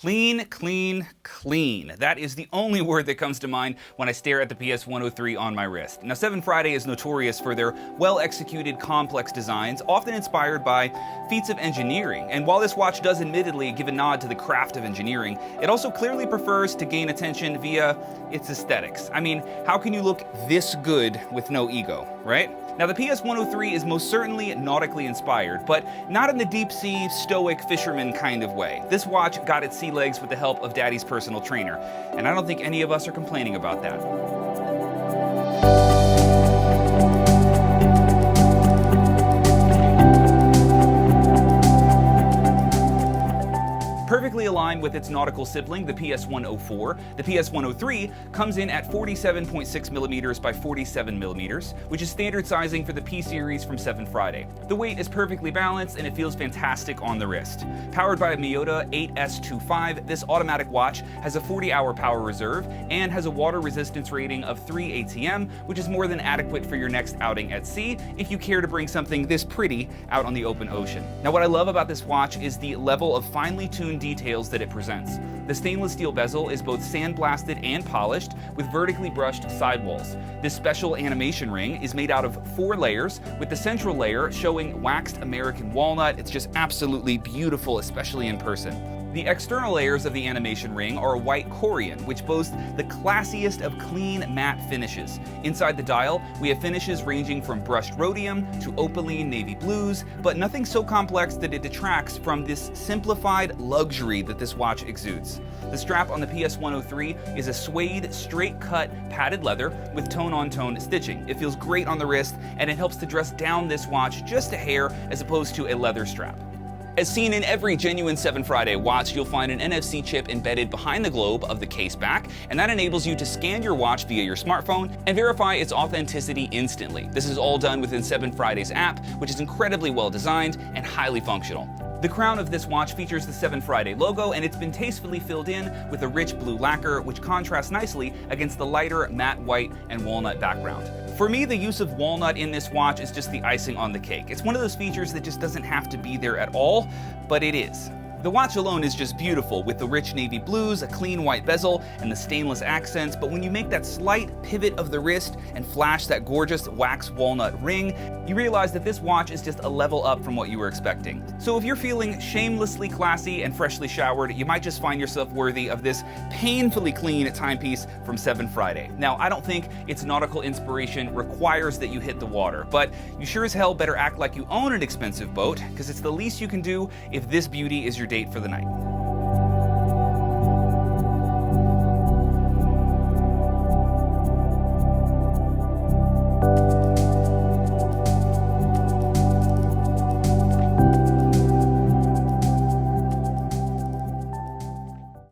Clean, clean, clean. That is the only word that comes to mind when I stare at the PS103 on my wrist. Now, 7Friday is notorious for their well-executed, complex designs, often inspired by feats of engineering. And while this watch does admittedly give a nod to the craft of engineering, it also clearly prefers to gain attention via its aesthetics. I mean, how can you look this good with no ego, right? Now, the PS103 is most certainly nautically inspired, but not in the deep-sea, stoic fisherman kind of way. This watch got its sea legs with the help of Daddy's personal trainer, and I don't think any of us are complaining about that. Perfectly aligned with its nautical sibling, the PS104, the PS103 comes in at 47.6mm by 47mm, which is standard sizing for the P series from 7Friday. The weight is perfectly balanced and it feels fantastic on the wrist. Powered by a Miyota 8S25, this automatic watch has a 40-hour power reserve and has a water resistance rating of 3 ATM, which is more than adequate for your next outing at sea if you care to bring something this pretty out on the open ocean. Now, what I love about this watch is the level of finely tuned details that it presents. The stainless steel bezel is both sandblasted and polished with vertically brushed sidewalls. This special animation ring is made out of 4 layers, with the central layer showing waxed American walnut. It's just absolutely beautiful, especially in person. The external layers of the animation ring are a white Corian, which boasts the classiest of clean matte finishes. Inside the dial, we have finishes ranging from brushed rhodium to opaline navy blues, but nothing so complex that it detracts from this simplified luxury that this watch exudes. The strap on the PS103 is a suede, straight-cut, padded leather with tone-on-tone stitching. It feels great on the wrist, and it helps to dress down this watch just a hair as opposed to a leather strap. As seen in every genuine 7Friday watch, you'll find an NFC chip embedded behind the globe of the case back, and that enables you to scan your watch via your smartphone and verify its authenticity instantly. This is all done within 7Friday's app, which is incredibly well designed and highly functional. The crown of this watch features the 7Friday logo, and it's been tastefully filled in with a rich blue lacquer, which contrasts nicely against the lighter matte white and walnut background. For me, the use of walnut in this watch is just the icing on the cake. It's one of those features that just doesn't have to be there at all, but it is. The watch alone is just beautiful, with the rich navy blues, a clean white bezel, and the stainless accents, but when you make that slight pivot of the wrist and flash that gorgeous wax walnut ring, you realize that this watch is just a level up from what you were expecting. So if you're feeling shamelessly classy and freshly showered, you might just find yourself worthy of this painfully clean timepiece from 7Friday. Now, I don't think its nautical inspiration requires that you hit the water, but you sure as hell better act like you own an expensive boat, because it's the least you can do if this beauty is your date for the night.